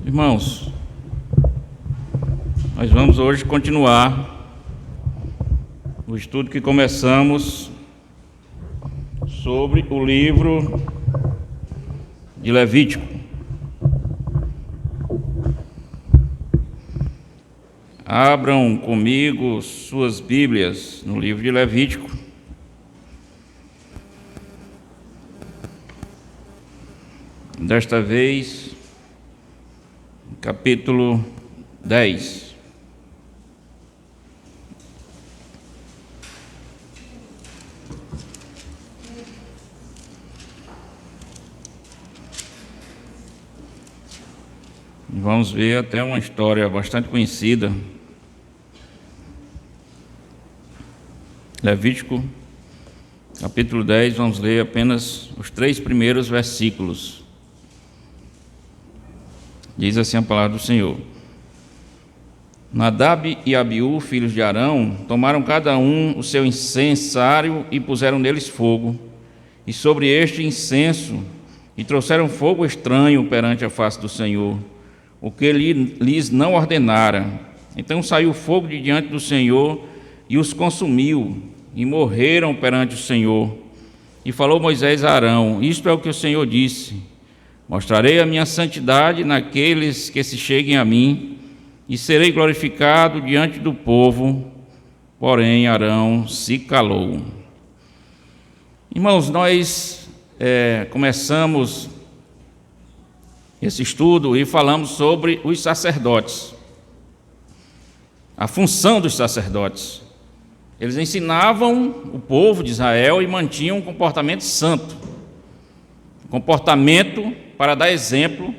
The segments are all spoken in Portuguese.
Irmãos, nós vamos hoje continuar o estudo que começamos sobre o livro de Levítico. Abram comigo suas Bíblias no livro de Levítico. Desta vez, capítulo 10. Vamos ver até uma história bastante conhecida. Levítico, capítulo 10, vamos ler apenas os 3 primeiros versículos. Diz assim a palavra do Senhor: Nadab e Abiú, filhos de Arão, tomaram cada um o seu incensário e puseram neles fogo, e sobre este incenso, e trouxeram fogo estranho perante a face do Senhor, o que lhes não ordenara. Então saiu fogo de diante do Senhor e os consumiu, e morreram perante o Senhor. E falou Moisés a Arão: Isto é o que o Senhor disse: Mostrarei a minha santidade naqueles que se cheguem a mim, e serei glorificado diante do povo. Porém, Arão se calou. Irmãos, nós começamos esse estudo e falamos sobre os sacerdotes, a função dos sacerdotes. Eles ensinavam o povo de Israel e mantinham um comportamento santo, comportamento para dar exemplo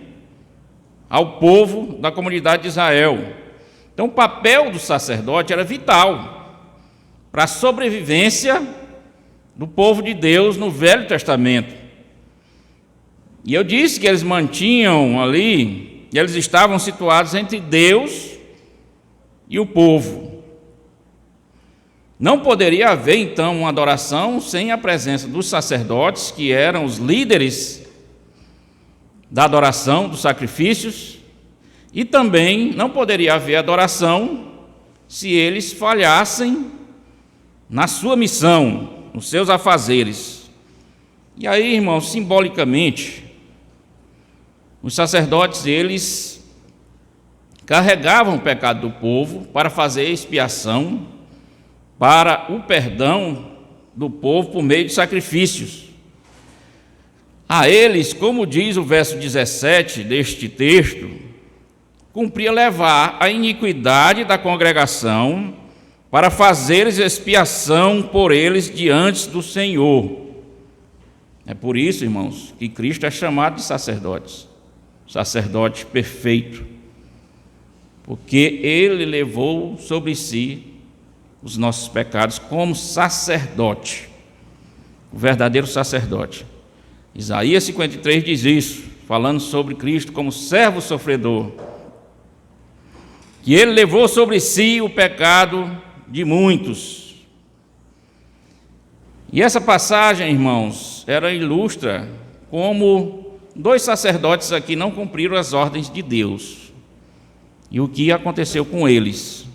ao povo da comunidade de Israel. Então, o papel do sacerdote era vital para a sobrevivência do povo de Deus no Velho Testamento. E eu disse que eles mantinham ali, e eles estavam situados entre Deus e o povo. Não poderia haver, então, uma adoração sem a presença dos sacerdotes, que eram os líderes da adoração, dos sacrifícios, e também não poderia haver adoração se eles falhassem na sua missão, nos seus afazeres. E aí, irmãos, simbolicamente, os sacerdotes, eles carregavam o pecado do povo para fazer expiação, para o perdão do povo por meio de sacrifícios. A eles, como diz o verso 17 deste texto, cumpria levar a iniquidade da congregação para fazeres expiação por eles diante do Senhor. É por isso, irmãos, que Cristo é chamado de sacerdote perfeito, porque ele levou sobre si os nossos pecados como sacerdote, o verdadeiro sacerdote. Isaías 53 diz isso, falando sobre Cristo como servo sofredor, que ele levou sobre si o pecado de muitos. E essa passagem, irmãos, ela ilustra como 2 sacerdotes aqui não cumpriram as ordens de Deus e o que aconteceu com eles.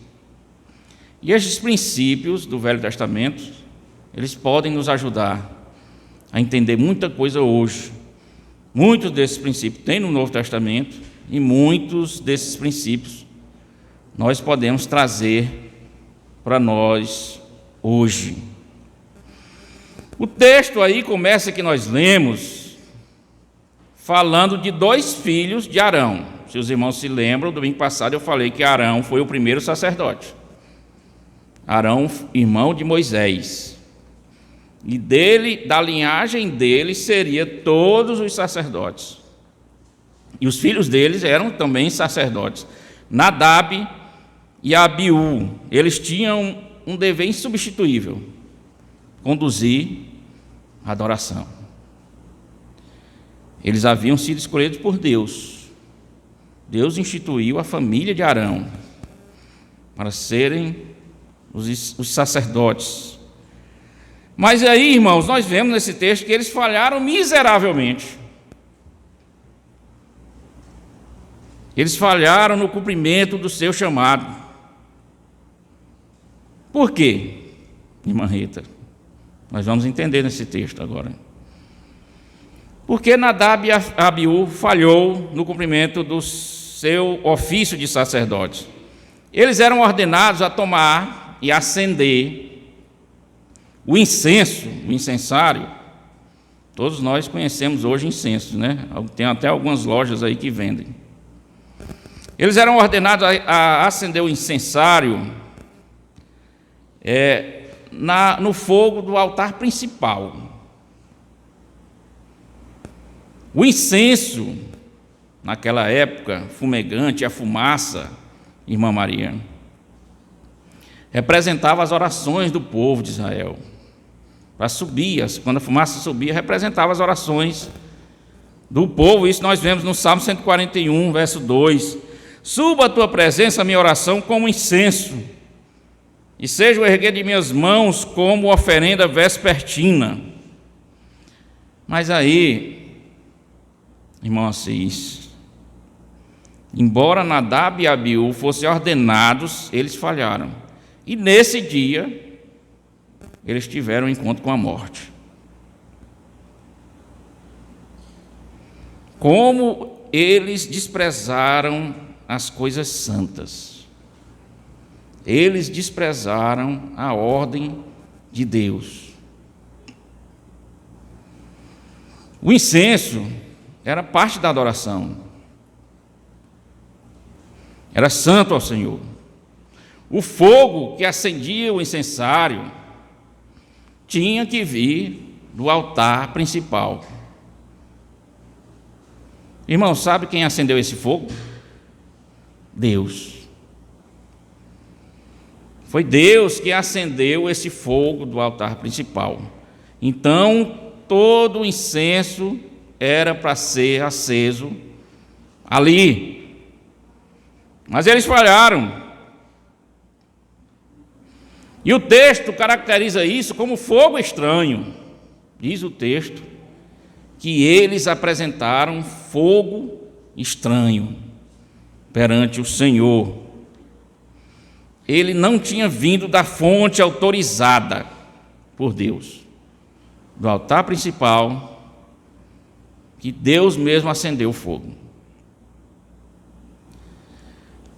E estes princípios do Velho Testamento, eles podem nos ajudar a entender muita coisa hoje. Muitos desses princípios tem no Novo Testamento e muitos desses princípios nós podemos trazer para nós hoje. O texto aí começa que nós lemos falando de 2 filhos de Arão. Se os irmãos se lembram, domingo passado eu falei que Arão foi o primeiro sacerdote. Arão, irmão de Moisés. E dele, da linhagem dele, seria todos os sacerdotes. E os filhos deles eram também sacerdotes. Nadab e Abiú, eles tinham um dever insubstituível: conduzir a adoração. Eles haviam sido escolhidos por Deus. Deus instituiu a família de Arão para serem os sacerdotes. Mas aí, irmãos, nós vemos nesse texto que eles falharam miseravelmente. Eles falharam no cumprimento do seu chamado. Por quê, irmã Rita? Nós vamos entender nesse texto agora. Porque Nadab e Abiú falhou no cumprimento do seu ofício de sacerdote. Eles eram ordenados a tomar e acender o incenso, o incensário. Todos nós conhecemos hoje incenso, né? Tem até algumas lojas aí que vendem. Eles eram ordenados a acender o incensário no fogo do altar principal. O incenso, naquela época, fumegante, a fumaça, irmã Maria, representava as orações do povo de Israel. Para subir, quando a fumaça subia, representava as orações do povo. Isso nós vemos no Salmo 141, verso 2. Suba a tua presença, a minha oração, como incenso, e seja o erguer de minhas mãos como oferenda vespertina. Mas aí, irmão Assis, embora Nadab e Abiú fossem ordenados, eles falharam. E nesse dia, eles tiveram um encontro com a morte. Como eles desprezaram as coisas santas. Eles desprezaram a ordem de Deus. O incenso era parte da adoração. Era santo ao Senhor. O fogo que acendia o incensário tinha que vir do altar principal. Irmão, sabe quem acendeu esse fogo? Deus. Foi Deus que acendeu esse fogo do altar principal. Então, todo o incenso era para ser aceso ali. Mas eles falharam. E o texto caracteriza isso como fogo estranho. Diz o texto que eles apresentaram fogo estranho perante o Senhor. Ele não tinha vindo da fonte autorizada por Deus, do altar principal, que Deus mesmo acendeu o fogo.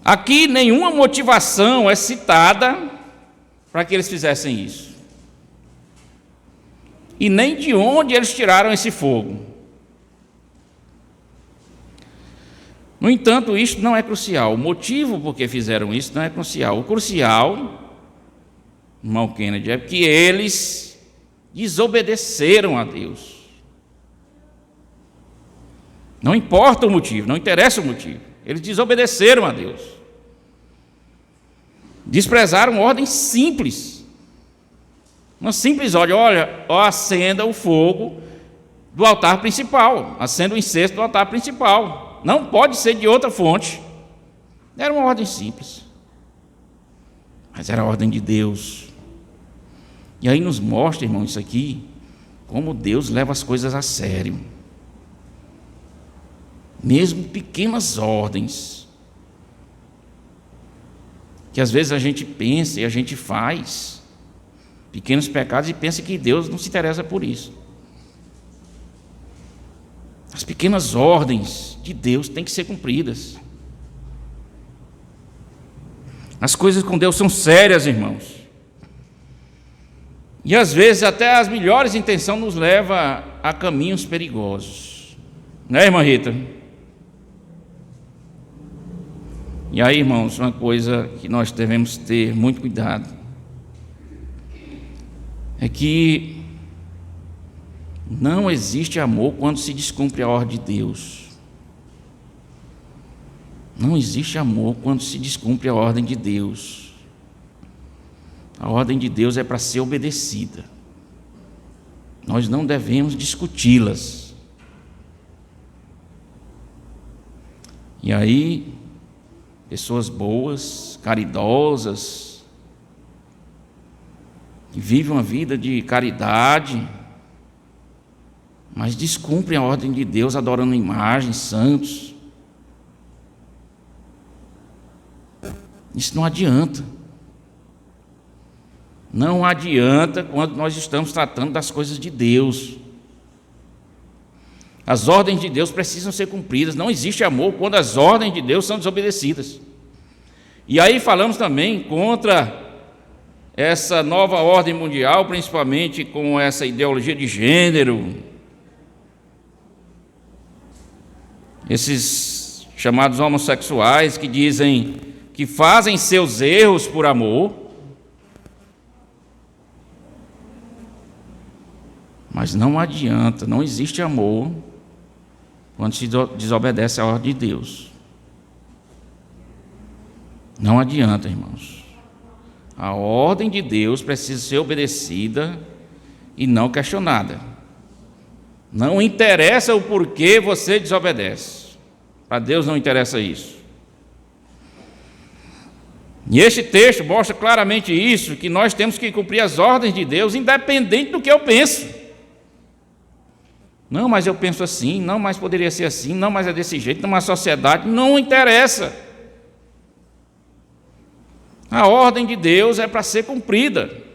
Aqui nenhuma motivação é citada para que eles fizessem isso. E nem de onde eles tiraram esse fogo. No entanto, isto não é crucial. O motivo por que fizeram isso não é crucial. O crucial, irmão Kennedy, é que eles desobedeceram a Deus. Não importa o motivo, não interessa o motivo. Eles desobedeceram a Deus. Desprezaram ordens simples. Uma simples ordem, olha, acenda o fogo do altar principal, acenda o incenso do altar principal. Não pode ser de outra fonte. Era uma ordem simples. Mas era a ordem de Deus. E aí nos mostra, irmão, isso aqui, como Deus leva as coisas a sério. Mesmo pequenas ordens, que às vezes a gente pensa e a gente faz pequenos pecados e pensa que Deus não se interessa por isso. As pequenas ordens de Deus têm que ser cumpridas. As coisas com Deus são sérias, irmãos. E às vezes até as melhores intenções nos levam a caminhos perigosos. Né, irmã Rita? E aí, irmãos, uma coisa que nós devemos ter muito cuidado é que não existe amor quando se descumpre a ordem de Deus. Não existe amor quando se descumpre a ordem de Deus. A ordem de Deus é para ser obedecida. Nós não devemos discuti-las. E aí, pessoas boas, caridosas, que vivem uma vida de caridade, mas descumprem a ordem de Deus, adorando imagens, santos. Isso não adianta. Não adianta quando nós estamos tratando das coisas de Deus. As ordens de Deus precisam ser cumpridas. Não existe amor quando as ordens de Deus são desobedecidas. E aí falamos também contra essa nova ordem mundial, principalmente com essa ideologia de gênero, esses chamados homossexuais que dizem que fazem seus erros por amor, mas não adianta, não existe amor quando se desobedece à ordem de Deus. Não adianta, irmãos. A ordem de Deus precisa ser obedecida e não questionada. Não interessa o porquê você desobedece. Para Deus não interessa isso. E este texto mostra claramente isso, que nós temos que cumprir as ordens de Deus, independente do que eu penso. Não, mas eu penso assim, não, mas poderia ser assim, não, mas é desse jeito, numa sociedade, não interessa. A ordem de Deus é para ser cumprida.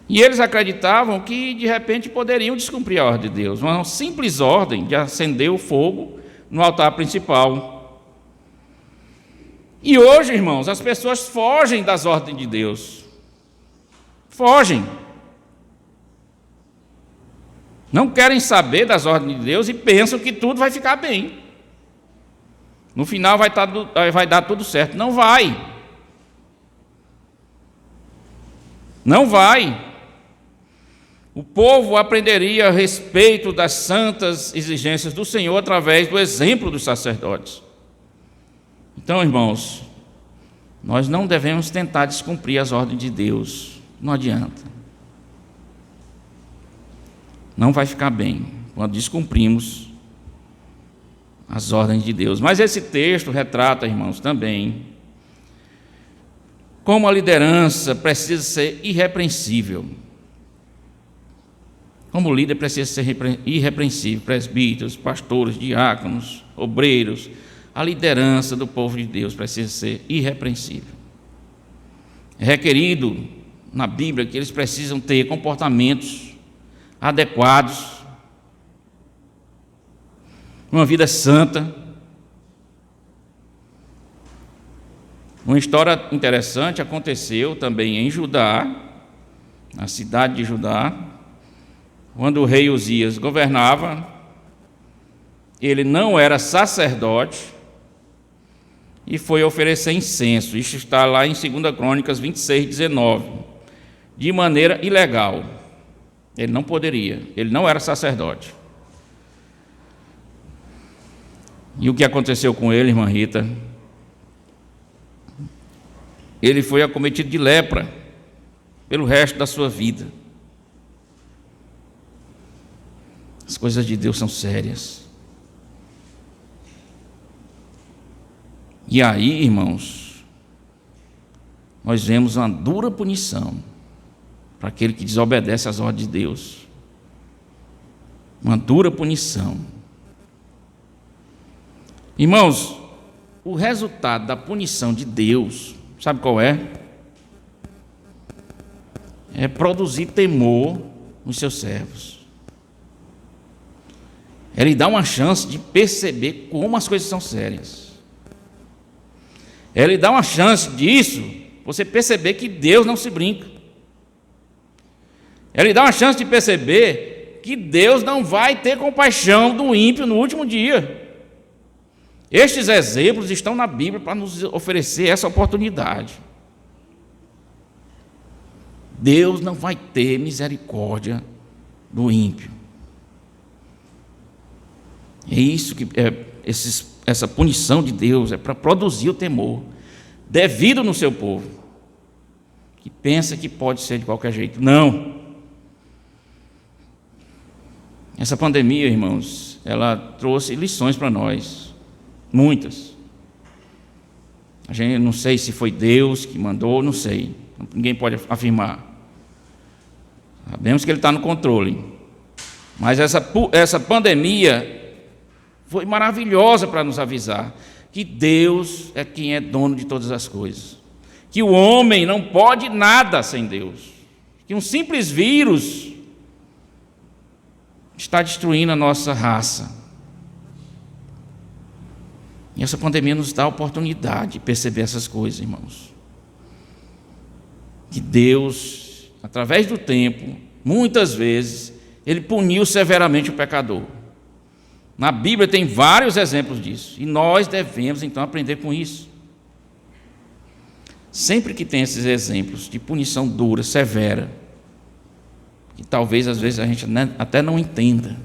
E eles acreditavam que, de repente, poderiam descumprir a ordem de Deus. Uma simples ordem de acender o fogo no altar principal. E hoje, irmãos, as pessoas fogem das ordens de Deus. Fogem. Não querem saber das ordens de Deus e pensam que tudo vai ficar bem. No final vai dar tudo certo. Não vai. Não vai. O povo aprenderia a respeito das santas exigências do Senhor através do exemplo dos sacerdotes. Então, irmãos, nós não devemos tentar descumprir as ordens de Deus. Não adianta. Não vai ficar bem quando descumprimos as ordens de Deus. Mas esse texto retrata, irmãos, também como a liderança precisa ser irrepreensível. Como líder precisa ser irrepreensível. Presbíteros, pastores, diáconos, obreiros. A liderança do povo de Deus precisa ser irrepreensível. É requerido na Bíblia que eles precisam ter comportamentos adequados, uma vida santa. Uma história interessante aconteceu também em Judá, na cidade de Judá, quando o rei Uzias governava. Ele não era sacerdote e foi oferecer incenso. Isso está lá em 2 Crônicas 26, 19, de maneira ilegal. Ele não poderia, ele não era sacerdote. E o que aconteceu com ele, irmã Rita? Ele foi acometido de lepra pelo resto da sua vida. As coisas de Deus são sérias. E aí, irmãos, nós vemos uma dura punição para aquele que desobedece às ordens de Deus. Uma dura punição. Irmãos, o resultado da punição de Deus, sabe qual é? É produzir temor nos seus servos. É lhe dar uma chance de perceber como as coisas são sérias. É lhe dar uma chance disso, você perceber que Deus não se brinca. É lhe dar uma chance de perceber que Deus não vai ter compaixão do ímpio no último dia. Estes exemplos estão na Bíblia para nos oferecer essa oportunidade. Deus não vai ter misericórdia do ímpio. É isso que essa punição de Deus é para produzir o temor devido no seu povo, que pensa que pode ser de qualquer jeito. Não. Essa pandemia, irmãos, ela trouxe lições para nós, muitas. A gente não sei se foi Deus que mandou, não sei. Ninguém pode afirmar. Sabemos que Ele está no controle. Mas essa pandemia foi maravilhosa para nos avisar que Deus é quem é dono de todas as coisas, que o homem não pode nada sem Deus, que um simples vírus está destruindo a nossa raça. E essa pandemia nos dá a oportunidade de perceber essas coisas, irmãos. Que Deus, através do tempo, muitas vezes, Ele puniu severamente o pecador. Na Bíblia tem vários exemplos disso, e nós devemos então aprender com isso. Sempre que tem esses exemplos de punição dura, severa, que talvez às vezes a gente até não entenda,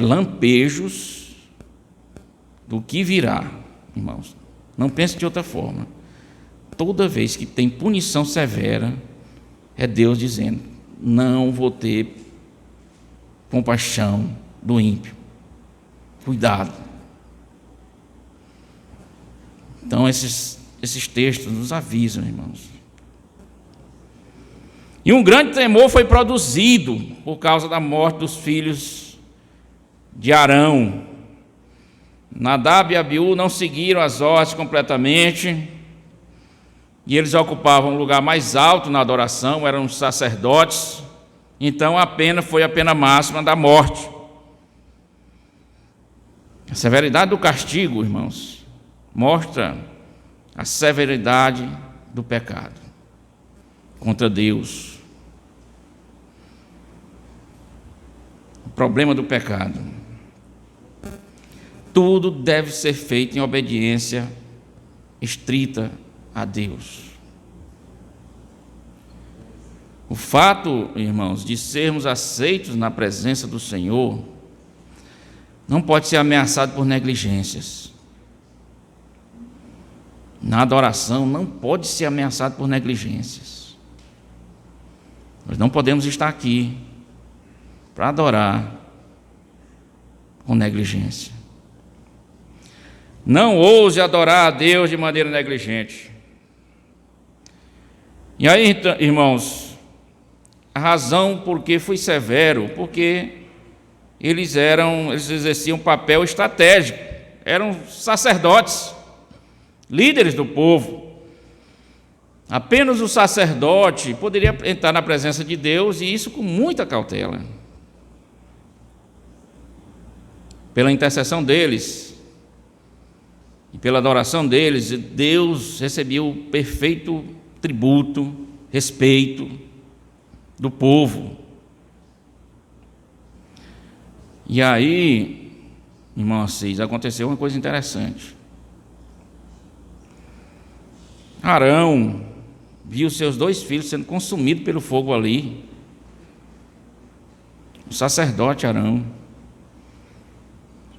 lampejos do que virá, irmãos. Não pense de outra forma. Toda vez que tem punição severa, é Deus dizendo: não vou ter compaixão do ímpio. Cuidado. Então esses textos nos avisam, irmãos. E um grande temor foi produzido por causa da morte dos filhos de Arão. Nadab e Abiú não seguiram as ordens completamente, e eles ocupavam um lugar mais alto na adoração, eram os sacerdotes. Então a pena foi a pena máxima da morte. A severidade do castigo, irmãos, mostra a severidade do pecado contra Deus. O problema do pecado. Tudo deve ser feito em obediência estrita a Deus. O fato, irmãos, de sermos aceitos na presença do Senhor não pode ser ameaçado por negligências. Na adoração não pode ser ameaçado por negligências. Nós não podemos estar aqui para adorar com negligência. Não ouse adorar a Deus de maneira negligente. E aí, irmãos, a razão por que fui severo, porque eles exerciam um papel estratégico, eram sacerdotes, líderes do povo. Apenas o sacerdote poderia entrar na presença de Deus, e isso com muita cautela. Pela intercessão deles e pela adoração deles, Deus recebia o perfeito tributo, respeito do povo. E aí, irmão Assis, aconteceu uma coisa interessante. Arão viu seus 2 filhos sendo consumidos pelo fogo ali. O sacerdote Arão.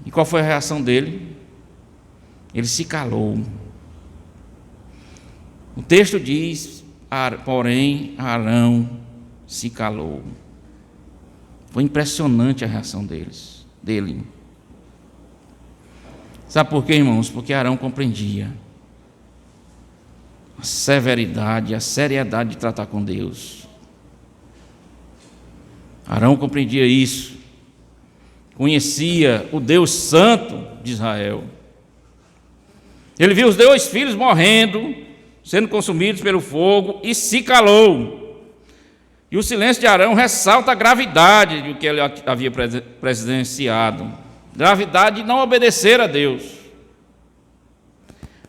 E qual foi a reação dele? Ele se calou. O texto diz: porém, Arão se calou. Foi impressionante a reação dele. Sabe por quê, irmãos? Porque Arão compreendia a severidade, a seriedade de tratar com Deus. Arão compreendia isso. Conhecia o Deus Santo de Israel. Ele viu os 2 filhos morrendo, sendo consumidos pelo fogo, e se calou. E o silêncio de Arão ressalta a gravidade do que ele havia presenciado. Gravidade de não obedecer a Deus.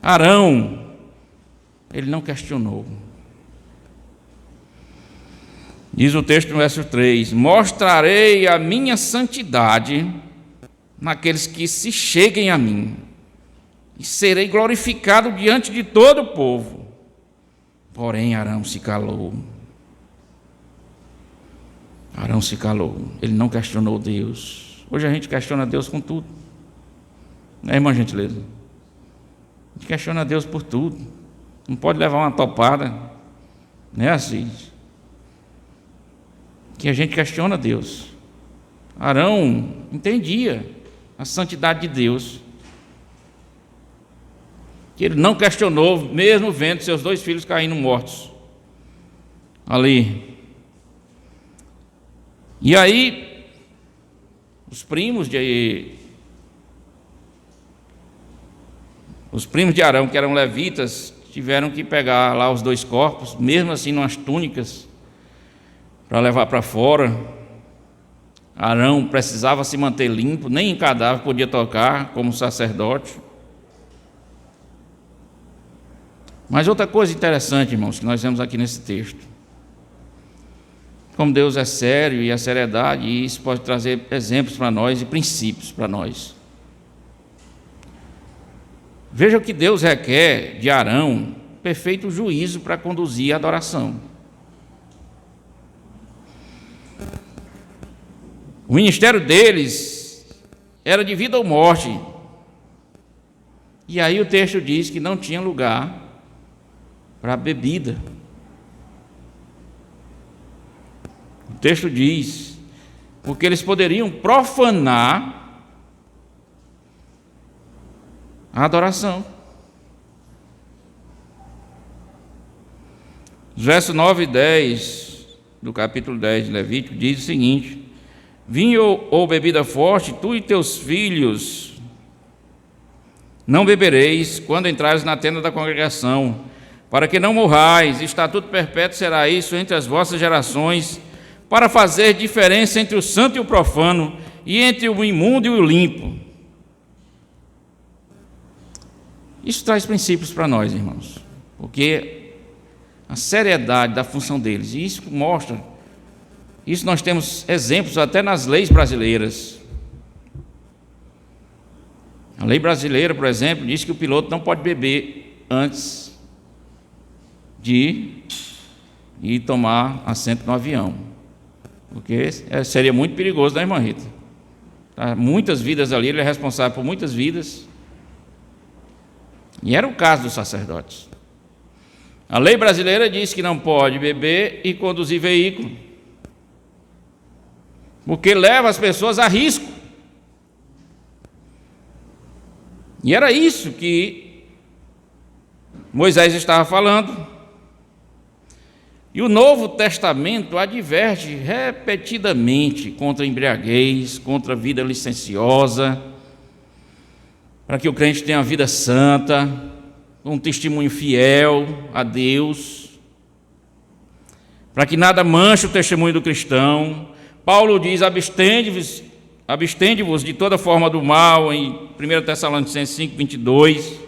Arão, ele não questionou. Diz o texto no verso 3: mostrarei a minha santidade naqueles que se cheguem a mim, e serei glorificado diante de todo o povo. Porém, Arão se calou. Arão se calou. Ele não questionou Deus. Hoje a gente questiona Deus com tudo. Não é, irmã Gentileza? A gente questiona Deus por tudo. Não pode levar uma topada. Não é assim. Que a gente questiona Deus. Arão entendia a santidade de Deus, que ele não questionou, mesmo vendo seus 2 filhos caindo mortos ali. E aí, os primos de Os primos de Arão, que eram levitas, tiveram que pegar lá os 2 corpos, mesmo assim, nas túnicas, para levar para fora. Arão precisava se manter limpo, nem em cadáver podia tocar, como sacerdote. Mas outra coisa interessante, irmãos, que nós vemos aqui nesse texto, como Deus é sério e a seriedade, e isso pode trazer exemplos para nós e princípios para nós. Veja o que Deus requer de Arão: perfeito juízo para conduzir a adoração. O ministério deles era de vida ou morte. E aí o texto diz que não tinha lugar para bebida. O texto diz, porque eles poderiam profanar a adoração. Os versos 9 e 10 do capítulo 10 de Levítico diz o seguinte: vinho ou bebida forte, tu e teus filhos não bebereis quando entrares na tenda da congregação, para que não morrais. Estatuto perpétuo será isso entre as vossas gerações, para fazer diferença entre o santo e o profano, e entre o imundo e o limpo. Isso traz princípios para nós, irmãos, porque a seriedade da função deles, e isso mostra, isso nós temos exemplos até nas leis brasileiras. A lei brasileira, por exemplo, diz que o piloto não pode beber antes de ir tomar assento no avião, porque seria muito perigoso, né, irmã Rita? Tá, muitas vidas ali, ele é responsável por muitas vidas. E era o caso dos sacerdotes. A lei brasileira diz que não pode beber e conduzir veículo, porque leva as pessoas a risco. E era isso que Moisés estava falando. E o Novo Testamento adverte repetidamente contra a embriaguez, contra a vida licenciosa, para que o crente tenha uma vida santa, um testemunho fiel a Deus, para que nada manche o testemunho do cristão. Paulo diz: abstende-vos de toda forma do mal, em 1 Tessalonicenses 5, 22.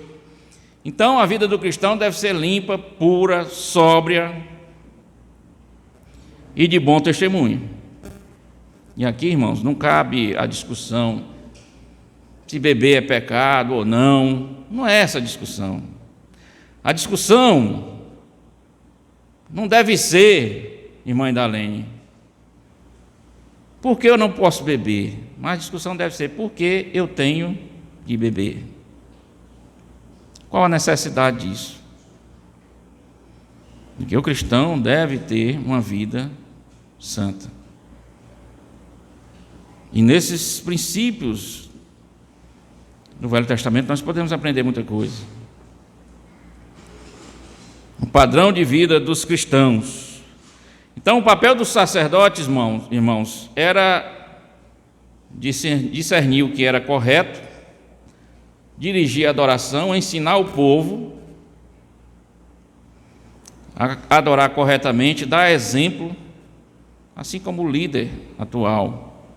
Então a vida do cristão deve ser limpa, pura, sóbria e de bom testemunho. E aqui, irmãos, não cabe a discussão se beber é pecado ou não. Não é essa a discussão. A discussão não deve ser, irmã Idalene, por que eu não posso beber? Mas a discussão deve ser: por que eu tenho de beber? Qual a necessidade disso? Porque o cristão deve ter uma vida santa. E nesses princípios do Velho Testamento nós podemos aprender muita coisa. O padrão de vida dos cristãos. Então, o papel dos sacerdotes, irmãos, era discernir o que era correto, dirigir a adoração, ensinar o povo a adorar corretamente, dar exemplo, assim como o líder atual.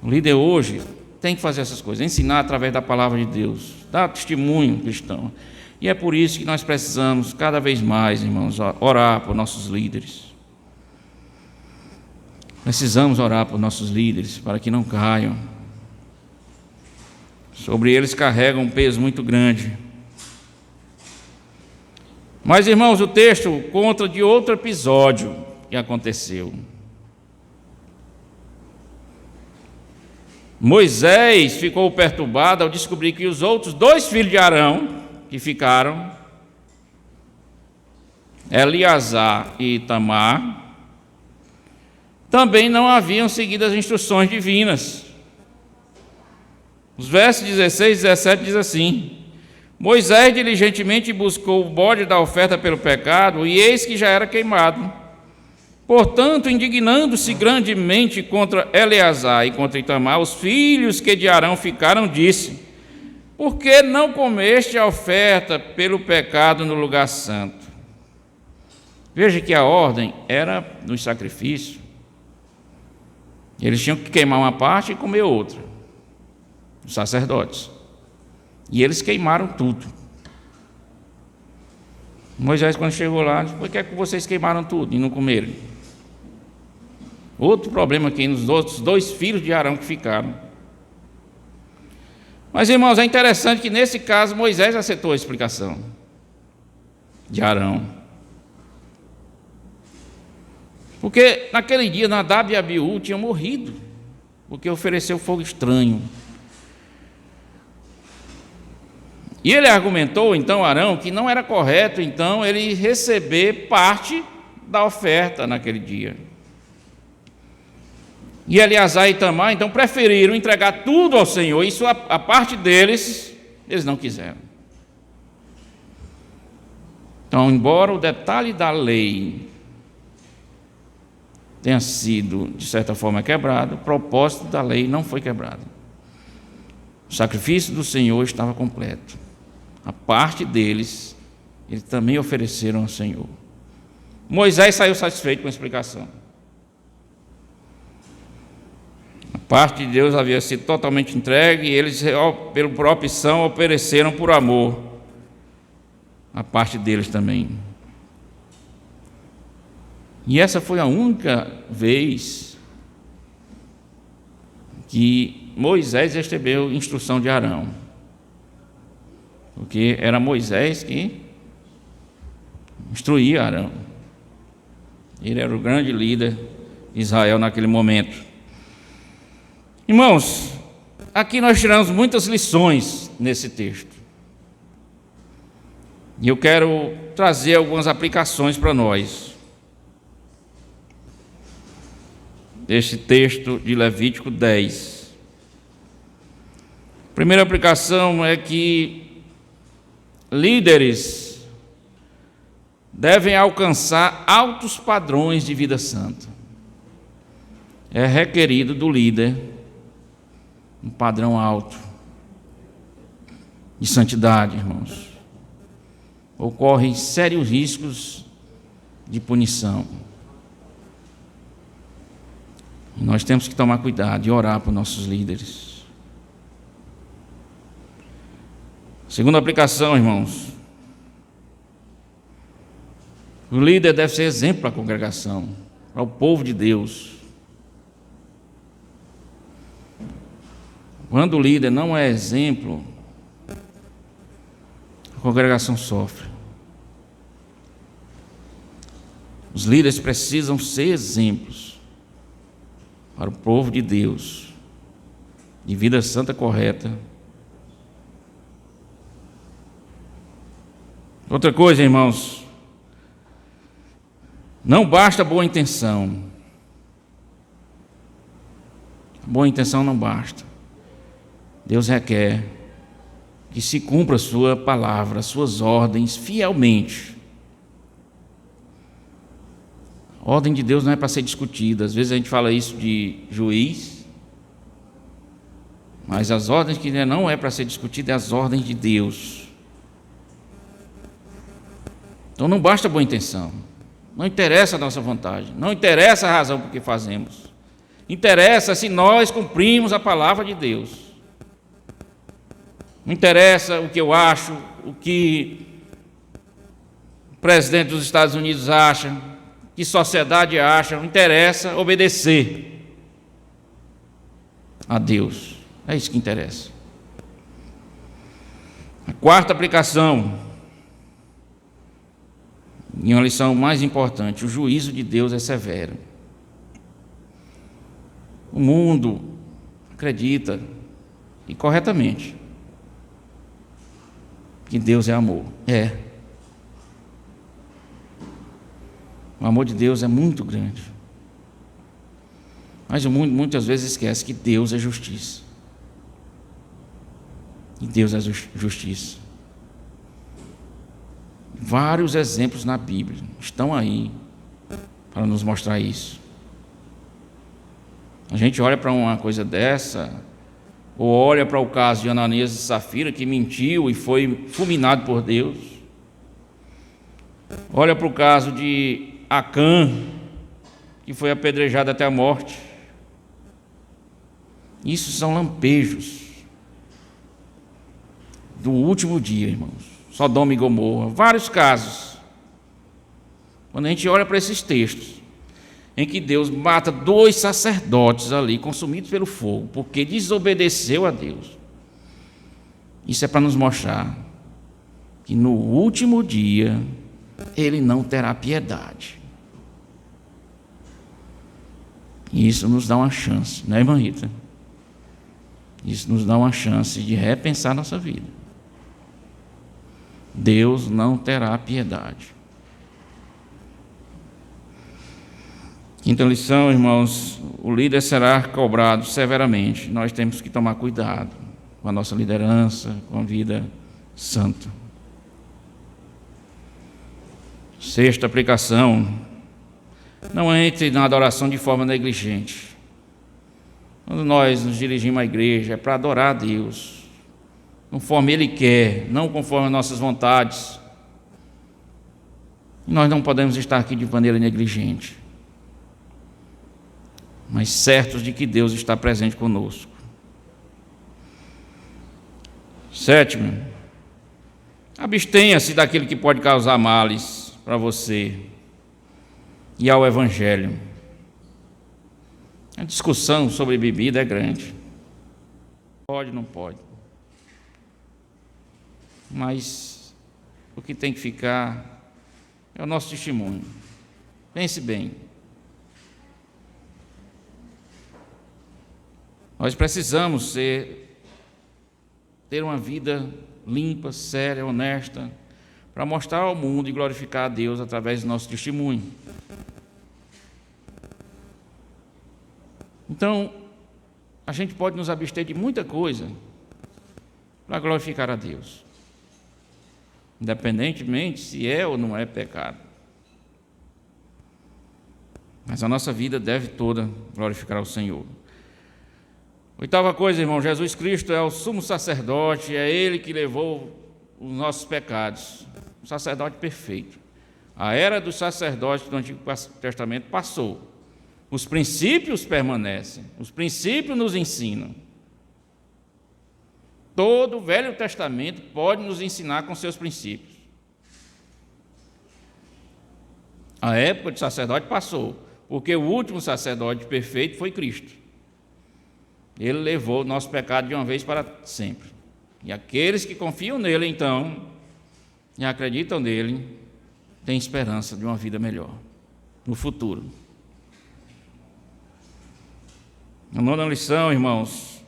O líder hoje tem que fazer essas coisas, ensinar através da palavra de Deus, dar testemunho cristão. E é por isso que nós precisamos cada vez mais, irmãos, orar por nossos líderes. Precisamos orar por nossos líderes para que não caiam. Sobre eles carregam um peso muito grande. Mas, irmãos, o texto conta de outro episódio que aconteceu. Moisés ficou perturbado ao descobrir que os outros 2 filhos de Arão que ficaram, Eleazar e Itamar, também não haviam seguido as instruções divinas. Os versos 16 e 17 diz assim: Moisés diligentemente buscou o bode da oferta pelo pecado, e eis que já era queimado. Portanto, indignando-se grandemente contra Eleazar e contra Itamar, os filhos que de Arão ficaram, disse: por que não comeste a oferta pelo pecado no lugar santo? Veja que a ordem era nos sacrifícios. Eles tinham que queimar uma parte e comer outra, os sacerdotes. E eles queimaram tudo. Moisés, quando chegou lá, disse: por que é que vocês queimaram tudo e não comeram? Outro problema aqui nos outros 2 filhos de Arão que ficaram. Mas, irmãos, é interessante que nesse caso Moisés aceitou a explicação de Arão. Porque naquele dia Nadab e Abiú tinham morrido, porque ofereceu fogo estranho. E ele argumentou, então, Arão, que não era correto, então, ele receber parte da oferta naquele dia. E Eleazar e Itamar, então, preferiram entregar tudo ao Senhor, isso a parte deles, eles não quiseram. Então, embora o detalhe da lei tenha sido, de certa forma, quebrado, o propósito da lei não foi quebrado. O sacrifício do Senhor estava completo. A parte deles, eles também ofereceram ao Senhor. Moisés saiu satisfeito com a explicação. A parte de Deus havia sido totalmente entregue e eles, por opção, ofereceram por amor a parte deles também. E essa foi a única vez que Moisés recebeu instrução de Arão, porque era Moisés que instruía Arão. Ele era o grande líder de Israel naquele momento. Irmãos, aqui nós tiramos muitas lições nesse texto. E eu quero trazer algumas aplicações para nós. Este texto de Levítico 10. A primeira aplicação é que líderes devem alcançar altos padrões de vida santa. É requerido do líder um padrão alto de santidade, irmãos. Ocorrem sérios riscos de punição. Nós temos que tomar cuidado e orar por nossos líderes. Segunda aplicação, irmãos. O líder deve ser exemplo para a congregação, para o povo de Deus. Quando o líder não é exemplo, a congregação sofre. Os líderes precisam ser exemplos para o povo de Deus, de vida santa correta. Outra coisa, irmãos, não basta boa intenção. Boa intenção não basta. Deus requer que se cumpra a sua palavra, as suas ordens fielmente. A ordem de Deus não é para ser discutida. Às vezes a gente fala isso de juiz, mas as ordens que não é para ser discutida é as ordens de Deus. Então não basta boa intenção, não interessa a nossa vontade, não interessa a razão por que fazemos, interessa se nós cumprimos a palavra de Deus. Não interessa o que eu acho, o que o presidente dos Estados Unidos acha, que sociedade acha, não interessa obedecer a Deus. É isso que interessa. A quarta aplicação, e uma lição mais importante: o juízo de Deus é severo. O mundo acredita, e corretamente, que Deus é amor. É. O amor de Deus é muito grande. Mas o mundo muitas vezes esquece que Deus é justiça. E Deus é justiça. Vários exemplos na Bíblia estão aí para nos mostrar isso. A gente olha para uma coisa dessa Ou olha para o caso de Ananias e Safira, que mentiu e foi fulminado por Deus. Olha para o caso de Acã, que foi apedrejado até a morte. Isso são lampejos do último dia, irmãos. Sodoma e Gomorra, vários casos. Quando a gente olha para esses textos, em que Deus mata 2 sacerdotes ali, consumidos pelo fogo, porque desobedeceu a Deus. Isso é para nos mostrar que no último dia Ele não terá piedade. E isso nos dá uma chance, né, irmã Rita? Isso nos dá uma chance de repensar nossa vida. Deus não terá piedade. Quinta lição, irmãos, o líder será cobrado severamente. Nós temos que tomar cuidado com a nossa liderança, com a vida santa. Sexta aplicação: não entre na adoração de forma negligente. Quando nós nos dirigimos à igreja, é para adorar a Deus, conforme Ele quer, não conforme as nossas vontades. E nós não podemos estar aqui de maneira negligente, mas certos de que Deus está presente conosco. Sétimo, abstenha-se daquilo que pode causar males para você e ao Evangelho. A discussão sobre bebida é grande. Pode, não pode. Mas o que tem que ficar é o nosso testemunho. Pense bem. Nós precisamos ter uma vida limpa, séria, honesta, para mostrar ao mundo e glorificar a Deus através do nosso testemunho. Então, a gente pode nos abster de muita coisa para glorificar a Deus, independentemente se é ou não é pecado. Mas a nossa vida deve toda glorificar ao Senhor. Oitava coisa, irmão, Jesus Cristo é o sumo sacerdote, é Ele que levou os nossos pecados, o sacerdote perfeito. A era dos sacerdotes do Antigo Testamento passou. Os princípios permanecem, os princípios nos ensinam. Todo o Velho Testamento pode nos ensinar com seus princípios. A época de sacerdote passou, porque o último sacerdote perfeito foi Cristo. Ele levou o nosso pecado de uma vez para sempre. E aqueles que confiam nele, então, e acreditam nele, têm esperança de uma vida melhor no futuro. A nona lição, irmãos,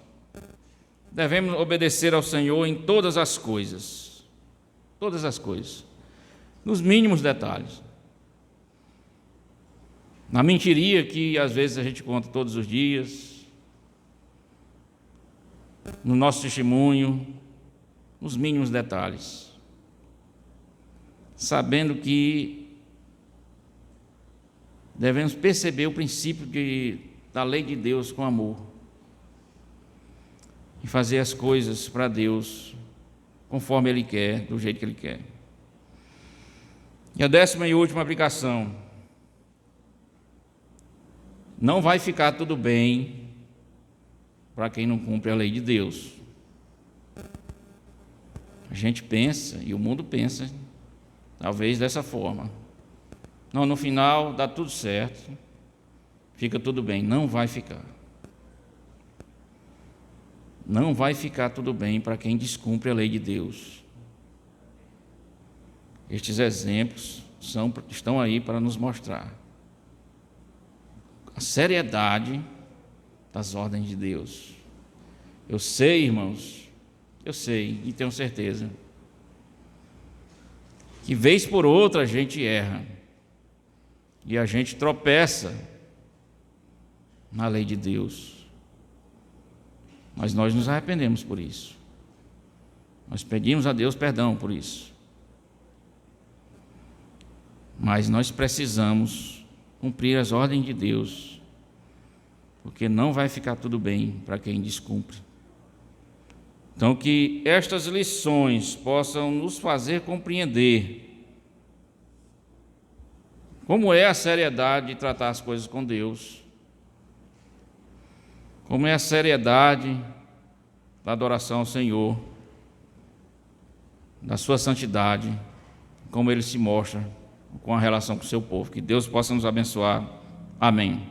devemos obedecer ao Senhor em todas as coisas, nos mínimos detalhes. Na mentiria que às vezes a gente conta todos os dias, no nosso testemunho, nos mínimos detalhes, sabendo que devemos perceber o princípio da lei de Deus com amor e fazer as coisas para Deus conforme Ele quer, do jeito que Ele quer. E a 10ª e última aplicação: não vai ficar tudo bem para quem não cumpre a lei de Deus. A gente pensa, e o mundo pensa, talvez dessa forma: não, no final dá tudo certo, fica tudo bem. Não vai ficar. Não vai ficar tudo bem para quem descumpre a lei de Deus. Estes exemplos estão aí para nos mostrar a seriedade das ordens de Deus. Eu sei, irmãos, eu sei e tenho certeza que vez por outra a gente erra e a gente tropeça na lei de Deus, mas nós nos arrependemos por isso, nós pedimos a Deus perdão por isso, mas nós precisamos cumprir as ordens de Deus, porque não vai ficar tudo bem para quem descumpre. Então, que estas lições possam nos fazer compreender como é a seriedade de tratar as coisas com Deus, como é a seriedade da adoração ao Senhor, da sua santidade, como Ele se mostra com a relação com o seu povo. Que Deus possa nos abençoar. Amém.